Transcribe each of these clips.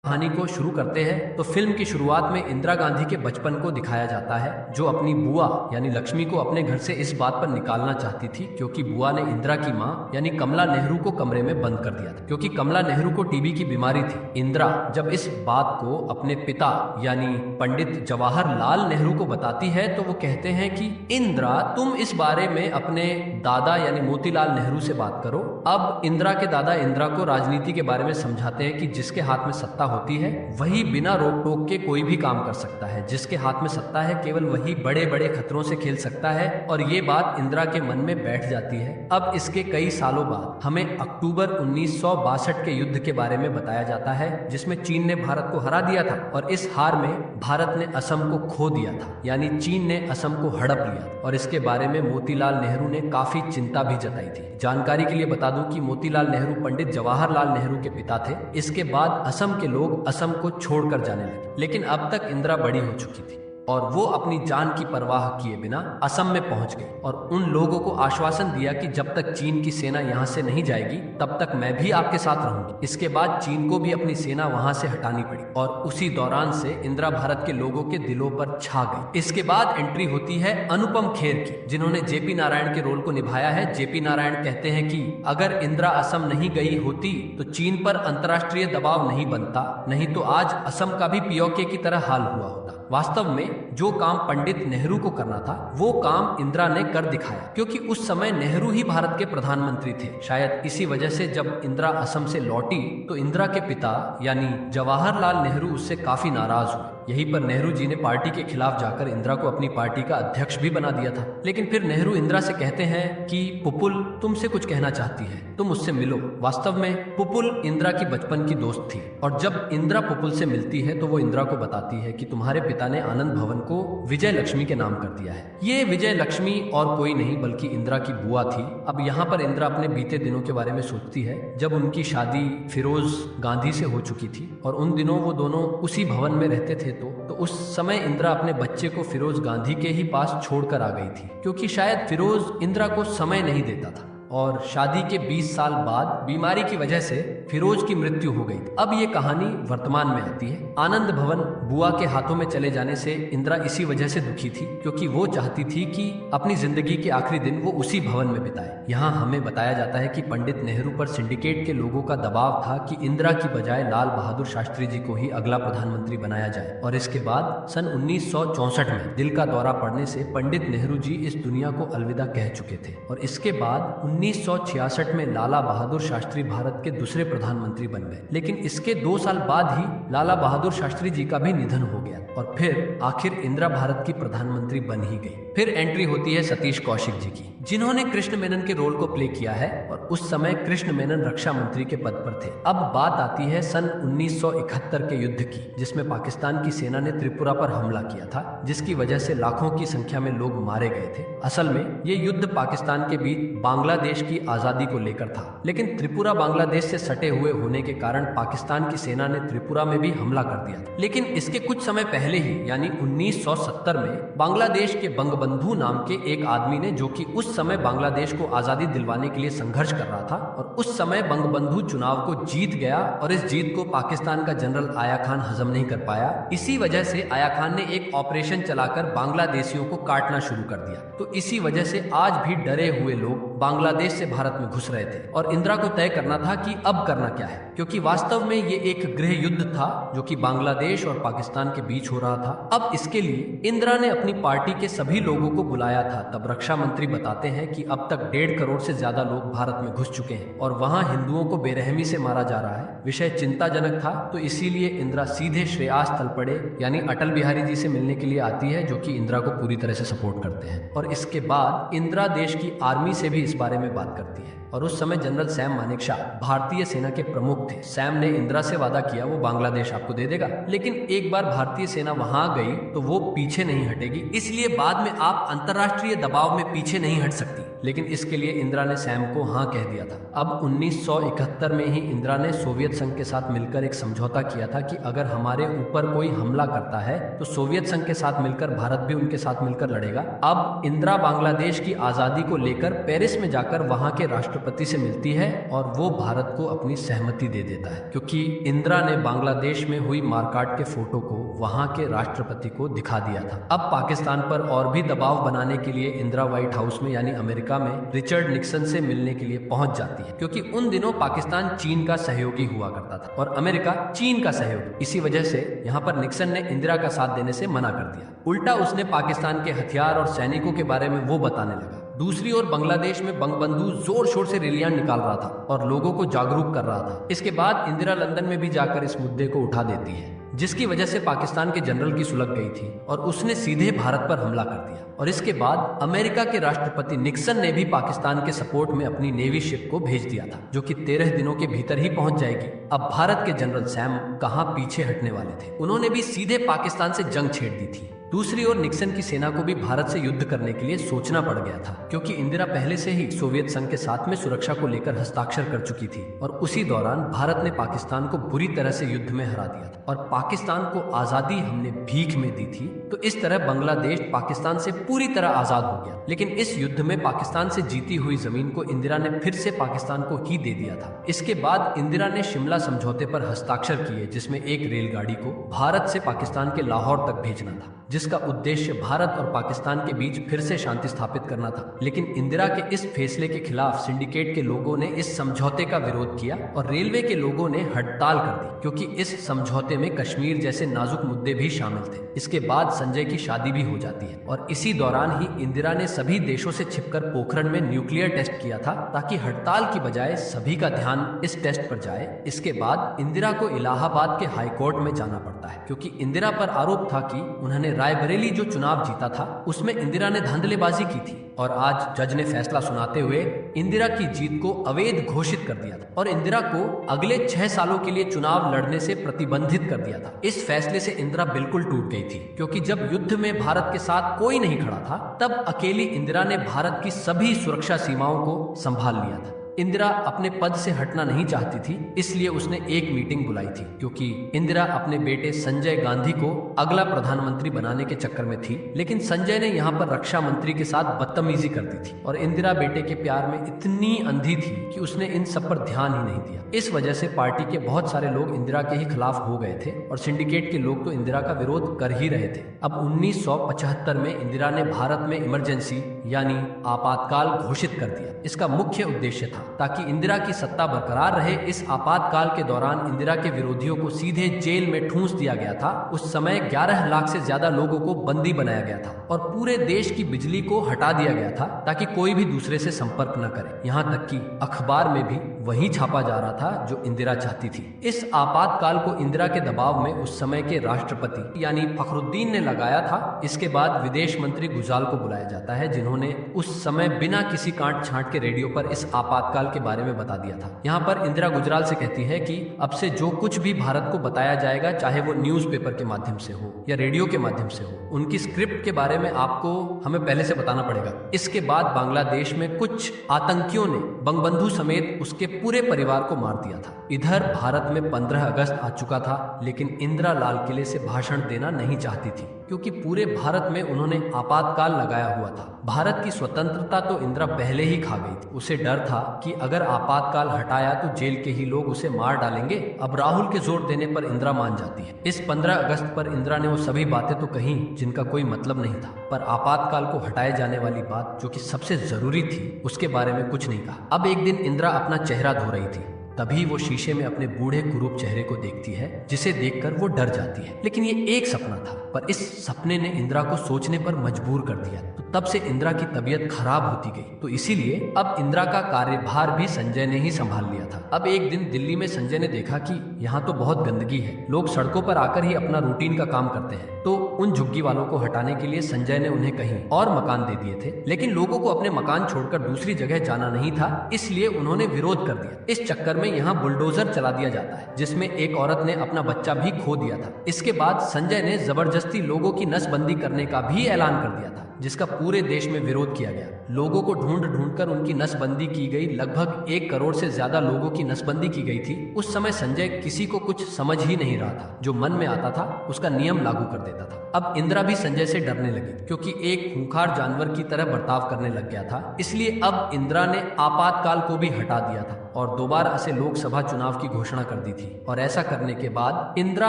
कहानी को शुरू करते हैं तो फिल्म की शुरुआत में इंदिरा गांधी के बचपन को दिखाया जाता है, जो अपनी बुआ यानी लक्ष्मी को अपने घर से इस बात पर निकालना चाहती थी क्योंकि बुआ ने इंदिरा की मां यानी कमला नेहरू को कमरे में बंद कर दिया था क्योंकि कमला नेहरू को टीबी की बीमारी थी। इंदिरा जब इस बात को अपने पिता यानी पंडित जवाहरलाल नेहरू को बताती है तो वो कहते हैं कि इंदिरा, तुम इस बारे में अपने दादा यानी मोतीलाल नेहरू से बात करो। अब इंदिरा के दादा इंदिरा को राजनीति के बारे में समझाते हैं कि जिसके हाथ में सत्ता होती है वही बिना रोक टोक के कोई भी काम कर सकता है, जिसके हाथ में सत्ता है केवल वही बड़े बड़े खतरों से खेल सकता है। और ये बात इंदिरा के मन में बैठ जाती है। अब इसके कई सालों बाद हमें अक्टूबर 1962 के युद्ध के बारे में बताया जाता है, जिसमें चीन ने भारत को हरा दिया था और इस हार में भारत ने असम को खो दिया था, यानी चीन ने असम को हड़प लिया। और इसके बारे में मोतीलाल नेहरू ने काफी चिंता भी जताई थी। जानकारी के लिए बता दूं कि मोतीलाल नेहरू पंडित जवाहरलाल नेहरू के पिता थे। इसके बाद असम के लोग असम को छोड़कर जाने लगे, लेकिन अब तक इंदिरा बड़ी हो चुकी थी और वो अपनी जान की परवाह किए बिना असम में पहुंच गई और उन लोगों को आश्वासन दिया कि जब तक चीन की सेना यहां से नहीं जाएगी तब तक मैं भी आपके साथ रहूंगी। इसके बाद चीन को भी अपनी सेना वहां से हटानी पड़ी और उसी दौरान से इंदिरा भारत के लोगों के दिलों पर छा गई। इसके बाद एंट्री होती है अनुपम खेर की, जिन्होंने जेपी नारायण के रोल को निभाया है। जेपी नारायण कहते हैं कि अगर इंदिरा असम नहीं गई होती तो चीन पर अंतर्राष्ट्रीय दबाव नहीं बनता, नहीं तो आज असम का भी पीओके की तरह हाल हुआ होता। वास्तव में जो काम पंडित नेहरू को करना था वो काम इंदिरा ने कर दिखाया, क्योंकि उस समय नेहरू ही भारत के प्रधानमंत्री थे। शायद इसी वजह से जब इंदिरा असम से लौटी तो इंदिरा के पिता यानी जवाहरलाल नेहरू उससे काफी नाराज हुए। यहीं पर नेहरू जी ने पार्टी के खिलाफ जाकर इंदिरा को अपनी पार्टी का अध्यक्ष भी बना दिया था। लेकिन फिर नेहरू इंदिरा से कहते हैं कि पुपुल तुमसे कुछ कहना चाहती है, तुम उससे मिलो। वास्तव में पुपुल इंदिरा की बचपन की दोस्त थी और जब इंदिरा पुपुल से मिलती है तो वो इंदिरा को बताती है कि तुम्हारे पिता ने आनंद भवन को विजय लक्ष्मी के नाम कर दिया है। ये विजय लक्ष्मी और कोई नहीं बल्कि इंदिरा की बुआ थी। अब यहाँ पर इंदिरा अपने बीते दिनों के बारे में सोचती है जब उनकी शादी फिरोज गांधी से हो चुकी थी और उन दिनों वो दोनों उसी भवन में रहते थे। तो उस समय इंदिरा अपने बच्चे को फिरोज गांधी के ही पास छोड़कर आ गई थी, क्योंकि शायद फिरोज इंदिरा को समय नहीं देता था और शादी के 20 साल बाद बीमारी की वजह से फिरोज की मृत्यु हो गई। अब ये कहानी वर्तमान में आती है। आनंद भवन बुआ के हाथों में चले जाने से इंदिरा इसी वजह से दुखी थी क्योंकि वो चाहती थी कि अपनी जिंदगी के आखिरी दिन वो उसी भवन में बिताए। यहाँ हमें बताया जाता है कि पंडित नेहरू पर सिंडिकेट के लोगों का दबाव था कि इंदिरा की बजाय लाल बहादुर शास्त्री जी को ही अगला प्रधानमंत्री बनाया जाए। और इसके बाद सन 1964 में दिल का दौरा पड़ने से पंडित नेहरू जी इस दुनिया को अलविदा कह चुके थे और इसके बाद 1966 में लाला बहादुर शास्त्री भारत के दूसरे प्रधानमंत्री बन गए। लेकिन इसके 2 साल बाद ही लाला बहादुर शास्त्री जी का भी निधन हो गया और फिर आखिर इंदिरा भारत की प्रधानमंत्री बन ही गई। फिर एंट्री होती है सतीश कौशिक जी की, जिन्होंने कृष्ण मेनन के रोल को प्ले किया है और उस समय कृष्ण मेनन रक्षा मंत्री के पद पर थे। अब बात आती है सन 1971 के युद्ध की, जिसमें पाकिस्तान की सेना ने त्रिपुरा पर हमला किया था, जिसकी वजह से लाखों की संख्या में लोग मारे गए थे। असल में ये युद्ध पाकिस्तान के बीच बांग्लादेश की आजादी को लेकर था, लेकिन त्रिपुरा बांग्लादेश से सटे हुए होने के कारण पाकिस्तान की सेना ने त्रिपुरा में भी हमला कर दिया था। लेकिन इसके कुछ समय पहले ही यानी 1970 में बांग्लादेश के बंगबंधु नाम के एक आदमी ने, जो कि उस समय बांग्लादेश को आजादी दिलवाने के लिए संघर्ष कर रहा था और उस समय बंगबंधु चुनाव को जीत गया और इस जीत को पाकिस्तान का जनरल आया खान हजम नहीं कर पाया। इसी वजह से आया खान ने एक ऑपरेशन चलाकर बांग्लादेशियों को काटना शुरू कर दिया। तो इसी वजह से आज भी डरे हुए लोग बांग्लादेश से भारत में घुस रहे थे और इंदिरा को तय करना था कि अब करना क्या है, क्योंकि वास्तव में ये एक गृह युद्ध था जो कि बांग्लादेश और पाकिस्तान के बीच हो रहा था। अब इसके लिए इंदिरा ने अपनी पार्टी के सभी लोगों को बुलाया था। तब रक्षा मंत्री बताते हैं कि अब तक 1.5 करोड़ से ज्यादा लोग भारत में घुस चुके हैं और वहां हिंदुओं को बेरहमी से मारा जा रहा है। विषय चिंताजनक था, तो इसीलिए इंदिरा सीधे श्रेयास तलपड़े यानी अटल बिहारी जी से मिलने के लिए आती है, जो कि इंदिरा को पूरी तरह से सपोर्ट करते हैं। और इसके बाद इंदिरा देश की आर्मी से भी इस बारे में बात करती है और उस समय जनरल सैम मानेकशॉ भारतीय सेना के प्रमुख थे। सैम ने इंदिरा से वादा किया वो बांग्लादेश आपको दे देगा, लेकिन एक बार भारतीय सेना वहां गई तो वो पीछे नहीं हटेगी, इसलिए बाद में आप अंतर्राष्ट्रीय दबाव में पीछे नहीं हट सकती। लेकिन इसके लिए इंदिरा ने सैम को हाँ कह दिया था। अब 1971 में ही इंदिरा ने सोवियत संघ के साथ मिलकर एक समझौता किया था कि अगर हमारे ऊपर कोई हमला करता है तो सोवियत संघ के साथ मिलकर भारत भी उनके साथ मिलकर लड़ेगा। अब इंदिरा बांग्लादेश की आजादी को लेकर पेरिस में जाकर वहां के राष्ट्रपति से मिलती है और वो भारत को अपनी सहमति दे देता है, क्योंकि इंदिरा ने बांग्लादेश में हुई मारकाट के फोटो को वहां के राष्ट्रपति को दिखा दिया था। अब पाकिस्तान पर और भी दबाव बनाने के लिए इंदिरा व्हाइट हाउस में यानी अमेरिका में रिचर्ड निक्सन से मिलने के लिए पहुंच जाती है, क्योंकि उन दिनों पाकिस्तान चीन का सहयोगी हुआ करता था और अमेरिका चीन का सहयोगी। इसी वजह से यहाँ पर निक्सन ने इंदिरा का साथ देने से मना कर दिया। उल्टा उसने पाकिस्तान के हथियार और सैनिकों के बारे में वो बताने लगा। दूसरी ओर बांग्लादेश में बंगबंधु जोर शोर से रैलियां निकाल रहा था और लोगों को जागरूक कर रहा था। इसके बाद इंदिरा लंदन में भी जाकर इस मुद्दे को उठा देती है, जिसकी वजह से पाकिस्तान के जनरल की सुलग गई थी और उसने सीधे भारत पर हमला कर दिया। और इसके बाद अमेरिका के राष्ट्रपति निक्सन ने भी पाकिस्तान के सपोर्ट में अपनी नेवी शिप को भेज दिया था, जो कि 13 दिनों के भीतर ही पहुंच जाएगी। अब भारत के जनरल सैम कहां पीछे हटने वाले थे, उन्होंने भी सीधे पाकिस्तान से जंग छेड़ दी थी। दूसरी ओर निक्सन की सेना को भी भारत से युद्ध करने के लिए सोचना पड़ गया था, क्योंकि इंदिरा पहले से ही सोवियत संघ के साथ में सुरक्षा को लेकर हस्ताक्षर कर चुकी थी और उसी दौरान भारत ने पाकिस्तान को बुरी तरह से युद्ध में हरा दिया था और पाकिस्तान को आजादी हमने भीख में दी थी। तो इस तरह बांग्लादेश पाकिस्तान से पूरी तरह आजाद हो गया। लेकिन इस युद्ध में पाकिस्तान से जीती हुई जमीन को इंदिरा ने फिर से पाकिस्तान को ही दे दिया था। इसके बाद इंदिरा ने शिमला समझौते पर हस्ताक्षर किए, जिसमें एक रेलगाड़ी को भारत से पाकिस्तान के लाहौर तक भेजना था, जिसका उद्देश्य भारत और पाकिस्तान के बीच फिर से शांति स्थापित करना था। लेकिन इंदिरा के इस फैसले के खिलाफ सिंडिकेट के लोगों ने इस समझौते का विरोध किया और रेलवे के लोगों ने हड़ताल कर दी, क्योंकि इस समझौते में कश्मीर जैसे नाजुक मुद्दे भी शामिल थे। इसके बाद संजय की शादी भी हो जाती है और इसी दौरान ही इंदिरा ने सभी देशों से छिपकर पोखरण में न्यूक्लियर टेस्ट किया था, ताकि हड़ताल की बजाय सभी का ध्यान इस टेस्ट पर जाए। इसके बाद इंदिरा को इलाहाबाद के हाईकोर्ट में जाना पड़ता है, क्योंकि इंदिरा पर आरोप था कि उन्होंने रायबरेली जो चुनाव जीता था उसमें इंदिरा ने धांधलेबाजी की थी। और आज जज ने फैसला सुनाते हुए इंदिरा की जीत को अवैध घोषित कर दिया था और इंदिरा को अगले 6 सालों के लिए चुनाव लड़ने से प्रतिबंधित कर दिया था। इस फैसले से इंदिरा बिल्कुल टूट गई थी, क्योंकि जब युद्ध में भारत के साथ कोई नहीं खड़ा था तब अकेली इंदिरा ने भारत की सभी सुरक्षा सीमाओं को संभाल लिया था। इंदिरा अपने पद से हटना नहीं चाहती थी, इसलिए उसने एक मीटिंग बुलाई थी, क्योंकि इंदिरा अपने बेटे संजय गांधी को अगला प्रधानमंत्री बनाने के चक्कर में थी। लेकिन संजय ने यहाँ पर रक्षा मंत्री के साथ बदतमीजी कर दी थी और इंदिरा बेटे के प्यार में इतनी अंधी थी कि उसने इन सब पर ध्यान ही नहीं दिया। इस वजह से पार्टी के बहुत सारे लोग इंदिरा के ही खिलाफ हो गए थे और सिंडिकेट के लोग तो इंदिरा का विरोध कर ही रहे थे। अब 1975 में इंदिरा ने भारत में इमरजेंसी यानी आपातकाल घोषित कर दिया। इसका मुख्य उद्देश्य था ताकि इंदिरा की सत्ता बरकरार रहे। इस आपातकाल के दौरान इंदिरा के विरोधियों को सीधे जेल में ठूंस दिया गया था। उस समय 11 लाख से ज्यादा लोगों को बंदी बनाया गया था और पूरे देश की बिजली को हटा दिया गया था ताकि कोई भी दूसरे से संपर्क न करे। यहाँ तक कि अखबार में भी वही छापा जा रहा था जो इंदिरा चाहती थी। इस आपातकाल को इंदिरा के दबाव में उस समय के राष्ट्रपति यानी फखरुद्दीन ने लगाया था। इसके बाद विदेश मंत्री गुजाल को बुलाया जाता है, जिन्होंने उस समय बिना किसी काट छांट के रेडियो पर इस आपातकाल के बारे में बता दिया था। यहाँ पर इंदिरा गुजराल से कहती है कि अब से जो कुछ भी भारत को बताया जाएगा, चाहे वो न्यूज़पेपर के माध्यम से हो या रेडियो के माध्यम से हो, उनकी स्क्रिप्ट के बारे में आपको हमें पहले से बताना पड़ेगा। इसके बाद बांग्लादेश में कुछ आतंकियों ने बंगबंधु समेत उसके पूरे परिवार को मार दिया था। इधर भारत में 15 अगस्त आ चुका था, लेकिन इंदिरा लाल किले से भाषण देना नहीं चाहती थी, क्योंकि पूरे भारत में उन्होंने आपातकाल लगाया हुआ था। भारत की स्वतंत्रता तो इंदिरा पहले ही खा गई थी। उसे डर था कि अगर आपातकाल हटाया तो जेल के ही लोग उसे मार डालेंगे। अब राहुल के जोर देने पर इंदिरा मान जाती है। इस 15 अगस्त पर इंदिरा ने वो सभी बातें तो कही जिनका कोई मतलब नहीं था, पर आपातकाल को हटाए जाने वाली बात जो कि सबसे जरूरी थी उसके बारे में कुछ नहीं कहा। अब एक दिन इंदिरा अपना चेहरा धो रही थी, तभी वो शीशे में अपने बूढ़े कुरूप चेहरे को देखती है, जिसे देखकर वो डर जाती है। लेकिन ये एक सपना था, पर इस सपने ने इंदिरा को सोचने पर मजबूर कर दिया। तो तब से इंदिरा की तबीयत खराब होती गई। तो इसीलिए अब इंदिरा का कार्यभार भी संजय ने ही संभाल लिया था। अब एक दिन दिल्ली में संजय ने देखा कि यहाँ तो बहुत गंदगी है, लोग सड़कों पर आकर ही अपना रूटीन का काम करते हैं। तो उन झुग्गी वालों को हटाने के लिए संजय ने उन्हें कहीं और मकान दे दिए थे, लेकिन लोगों को अपने मकान छोड़कर दूसरी जगह जाना नहीं था, इसलिए उन्होंने विरोध कर दिया। इस चक्कर में यहाँ बुलडोजर चला दिया जाता है, जिसमें एक औरत ने अपना बच्चा भी खो दिया था। इसके बाद संजय ने जबरदस्ती लोगों की नसबंदी करने का भी ऐलान कर दिया था, जिसका पूरे देश में विरोध किया गया। लोगों को ढूंढ ढूंढ कर उनकी नसबंदी की गई। लगभग 1 करोड़ से ज्यादा लोगों की नसबंदी की गई थी। उस समय संजय किसी को कुछ समझ ही नहीं रहा था। जो मन में आता था उसका नियम लागू कर देता था। अब इंदिरा भी संजय से डरने लगी, क्योंकि एक खूंखार जानवर की तरह बर्ताव करने लग गया था। इसलिए अब इंदिरा ने आपातकाल को भी हटा दिया था और दोबारा से लोकसभा चुनाव की घोषणा कर दी थी। और ऐसा करने के बाद इंदिरा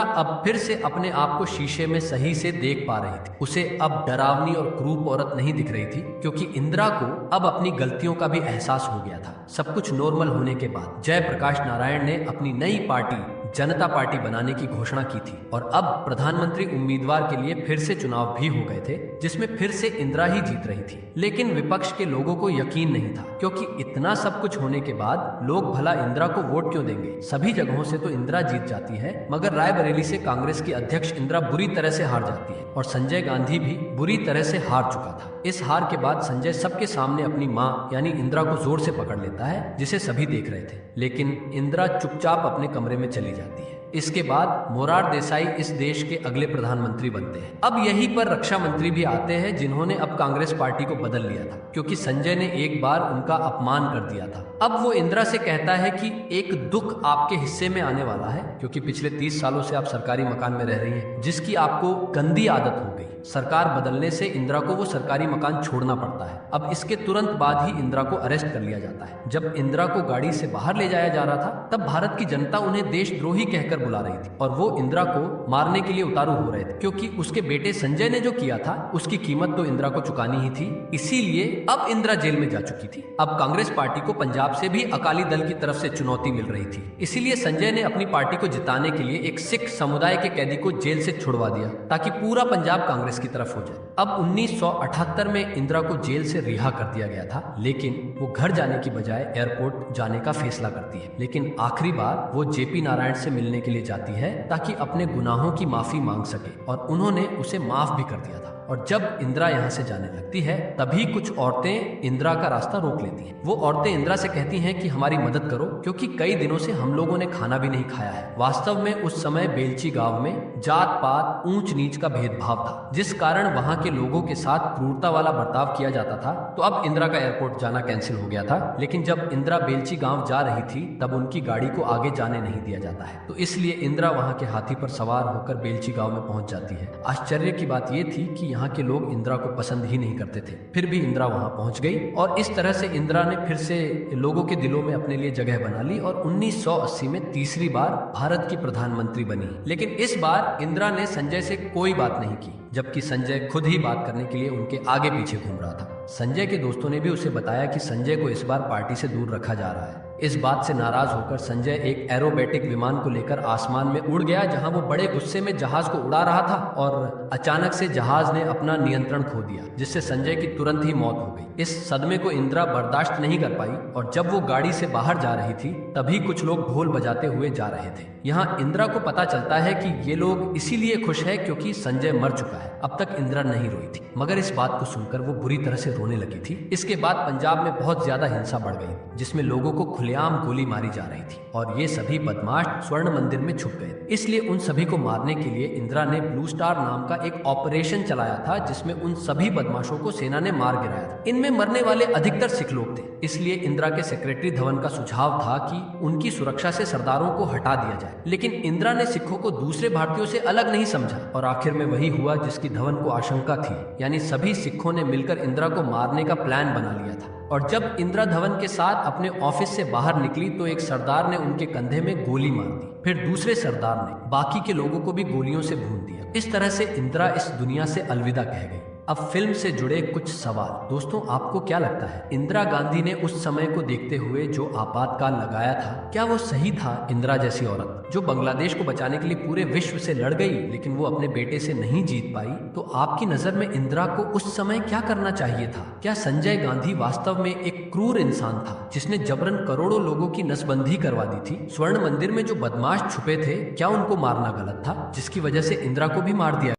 अब फिर से अपने आप को शीशे में सही से देख पा रही थी। उसे अब डरावनी और क्रूर औरत नहीं दिख रही थी, क्योंकि इंदिरा को अब अपनी गलतियों का भी एहसास हो गया था। सब कुछ नॉर्मल होने के बाद जयप्रकाश नारायण ने अपनी नई पार्टी जनता पार्टी बनाने की घोषणा की थी और अब प्रधानमंत्री उम्मीदवार के लिए फिर से चुनाव भी हो गए थे, जिसमें फिर से इंदिरा ही जीत रही थी। लेकिन विपक्ष के लोगों को यकीन नहीं था, क्योंकि इतना सब कुछ होने के बाद लोग भला इंदिरा को वोट क्यों देंगे। सभी जगहों से तो इंदिरा जीत जाती है, मगर रायबरेली से कांग्रेस की अध्यक्ष इंदिरा बुरी तरह से हार जाती है और संजय गांधी भी बुरी तरह से हार चुका था। इस हार के बाद संजय सबके सामने अपनी मां यानी इंदिरा को जोर से पकड़ लेता है, जिसे सभी देख रहे थे। लेकिन इंदिरा चुपचाप अपने कमरे में चली जाती है। इसके बाद मोरार देसाई इस देश के अगले प्रधानमंत्री बनते हैं। अब यहीं पर रक्षा मंत्री भी आते हैं, जिन्होंने अब कांग्रेस पार्टी को बदल लिया था, क्योंकि संजय ने एक बार उनका अपमान कर दिया था। अब वो इंदिरा से कहता है कि एक दुख आपके हिस्से में आने वाला है, क्योंकि पिछले 30 सालों से आप सरकारी मकान में रह रही हैं, जिसकी आपको गंदी आदत हो गई। सरकार बदलने से इंदिरा को वो सरकारी मकान छोड़ना पड़ता है। अब इसके तुरंत बाद ही इंदिरा को अरेस्ट कर लिया जाता है। जब इंदिरा को गाड़ी से बाहर ले जाया जा रहा था, तब भारत की जनता उन्हें देशद्रोही कहकर बुला रही थी और वो इंदिरा को मारने के लिए उतारू हो रहे थे, क्योंकि उसके बेटे संजय ने जो किया था उसकी कीमत तो इंदिरा को चुकानी ही थी। इसीलिए अब इंदिरा जेल में जा चुकी थी। अब कांग्रेस पार्टी को पंजाब से भी अकाली दल की तरफ से चुनौती मिल रही थी। इसीलिए संजय ने अपनी पार्टी को जिताने के लिए एक सिख समुदाय के कैदी को जेल से छुड़वा दिया, ताकि पूरा पंजाब कांग्रेस की तरफ हो जाए। अब 1978 में इंदिरा को जेल से रिहा कर दिया गया था, लेकिन वो घर जाने की बजाय एयरपोर्ट जाने का फैसला करती है। लेकिन आखिरी बार वो जेपी नारायण से मिलने के लिए जाती है, ताकि अपने गुनाहों की माफी मांग सके, और उन्होंने उसे माफ भी कर दिया था। और जब इंदिरा यहाँ से जाने लगती है, तभी कुछ औरतें इंदिरा का रास्ता रोक लेती हैं। वो औरतें इंदिरा से कहती हैं कि हमारी मदद करो, क्योंकि कई दिनों से हम लोगों ने खाना भी नहीं खाया है। वास्तव में उस समय बेलची गांव में जात पात ऊंच नीच का भेदभाव था, जिस कारण वहां के लोगों के साथ क्रूरता वाला बर्ताव किया जाता था। तो अब इंदिरा का एयरपोर्ट जाना कैंसिल हो गया था। लेकिन जब इंदिरा बेलची गांव जा रही थी, तब उनकी गाड़ी को आगे जाने नहीं दिया जाता है। तो इसलिए इंदिरा वहां के हाथी पर सवार होकर बेलची गांव में पहुंच जाती है। आश्चर्य की बात यह थी कि यहाँ के लोग इंदिरा को पसंद ही नहीं करते थे, फिर भी इंदिरा वहां पहुंच गई और इस तरह से इंदिरा ने फिर से लोगों के दिलों में अपने लिए जगह बना ली और 1980 में तीसरी बार भारत की प्रधानमंत्री बनी। लेकिन इस बार इंदिरा ने संजय से कोई बात नहीं की, जबकि संजय खुद ही बात करने के लिए उनके आगे पीछे घूम रहा था। संजय के दोस्तों ने भी उसे बताया कि संजय को इस बार पार्टी से दूर रखा जा रहा है। इस बात से नाराज होकर संजय एक एरोबेटिक विमान को लेकर आसमान में उड़ गया, जहां वो बड़े गुस्से में जहाज को उड़ा रहा था और अचानक से जहाज ने अपना नियंत्रण खो दिया, जिससे संजय की तुरंत ही मौत हो गई। इस सदमे को इंदिरा बर्दाश्त नहीं कर पाई और जब वो गाड़ी से बाहर जा रही थी, तभी कुछ लोग ढोल बजाते हुए जा रहे थे। यहाँ इंदिरा को पता चलता है कि ये लोग इसीलिए खुश है क्योंकि संजय मर चुका है। अब तक इंदिरा नहीं रोई थी, मगर इस बात को सुनकर वो बुरी तरह से रोने लगी थी। इसके बाद पंजाब में बहुत ज्यादा हिंसा बढ़ गई, जिसमें लोगों को खुलेआम गोली मारी जा रही थी और ये सभी बदमाश स्वर्ण मंदिर में छुप गए। इसलिए उन सभी को मारने के लिए इंदिरा ने ब्लू स्टार नाम का एक ऑपरेशन चलाया था, जिसमें उन सभी बदमाशों को सेना ने मार गिराया था। इनमें मरने वाले अधिकतर सिख लोग थे। इसलिए इंदिरा के सेक्रेटरी धवन का सुझाव था कि उनकी सुरक्षा से सरदारों को हटा दिया जाए। लेकिन इंदिरा ने सिखों को दूसरे भारतीयों से अलग नहीं समझा और आखिर में वही हुआ जिसकी धवन को आशंका थी, यानी सभी सिखों ने मिलकर इंदिरा को मारने का प्लान बना लिया था। और जब इंदिरा धवन के साथ अपने ऑफिस से बाहर निकली, तो एक सरदार ने उनके कंधे में गोली मार दी। फिर दूसरे सरदार ने बाकी के लोगों को भी गोलियों से भून दिया। इस तरह से इंदिरा इस दुनिया से अलविदा कह गई। अब फिल्म से जुड़े कुछ सवाल। दोस्तों, आपको क्या लगता है, इंदिरा गांधी ने उस समय को देखते हुए जो आपातकाल लगाया था, क्या वो सही था? इंदिरा जैसी औरत जो बांग्लादेश को बचाने के लिए पूरे विश्व से लड़ गई, लेकिन वो अपने बेटे से नहीं जीत पाई, तो आपकी नजर में इंदिरा को उस समय क्या करना चाहिए था? क्या संजय गांधी वास्तव में एक क्रूर इंसान था, जिसने जबरन करोड़ों लोगों की नसबंदी करवा दी थी? स्वर्ण मंदिर में जो बदमाश छुपे थे, क्या उनको मारना गलत था, जिसकी वजह से इंदिरा को भी मार दिया?